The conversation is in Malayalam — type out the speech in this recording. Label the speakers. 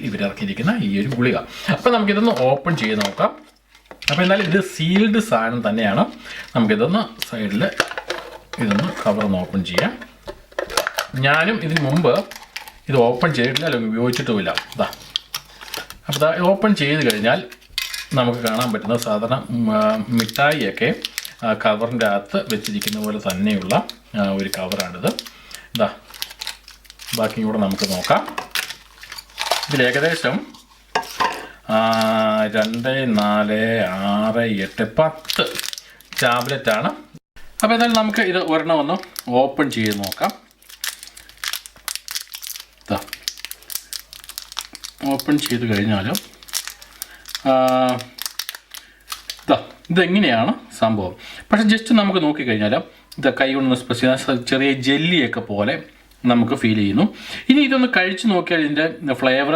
Speaker 1: ഇവരിറക്കിയിരിക്കുന്ന ഈ ഒരു ഗുളിക. അപ്പോൾ നമുക്കിതൊന്ന് ഓപ്പൺ ചെയ്ത് നോക്കാം. അപ്പോൾ എന്നാലും ഇത് സീൽഡ് സാധനം തന്നെയാണ്. നമുക്കിതൊന്ന് സൈഡിൽ ഇതൊന്ന് കവറൊന്ന് ഓപ്പൺ ചെയ്യാം. ഞാനും ഇതിന് മുമ്പ് ഇത് ഓപ്പൺ ചെയ്തിട്ടില്ല, അല്ലെങ്കിൽ ഉപയോഗിച്ചിട്ടുമില്ല. ഇതാ, അപ്പോൾ ഇത് ഓപ്പൺ ചെയ്ത് കഴിഞ്ഞാൽ നമുക്ക് കാണാൻ പറ്റുന്ന സാധാരണ മിഠായിയൊക്കെ കവറിൻ്റെ അകത്ത് വെച്ചിരിക്കുന്ന പോലെ തന്നെയുള്ള ഒരു കവറാണിത്. ഇതാ, ബാക്കിയും കൂടെ നമുക്ക് നോക്കാം. ഇതിൽ ഏകദേശം 2, 4, 6, 8, 10 ടാബ്ലറ്റാണ്. അപ്പോൾ എന്തായാലും നമുക്ക് ഇത് ഒരെണ്ണം ഒന്ന് ഓപ്പൺ ചെയ്ത് നോക്കാം. ഓപ്പൺ ചെയ്ത് കഴിഞ്ഞാലും ഇതെങ്ങനെയാണ് സംഭവം. പക്ഷെ ജസ്റ്റ് നമുക്ക് നോക്കിക്കഴിഞ്ഞാൽ ഇത് കൈ കൊണ്ടൊന്ന് സ്പെസ് ചെയ്താൽ ചെറിയ ജെല്ലിയൊക്കെ പോലെ നമുക്ക് ഫീൽ ചെയ്യുന്നു. ഇനി ഇതൊന്ന് കഴിച്ച് നോക്കിയാൽ ഇതിൻ്റെ ഫ്ലേവർ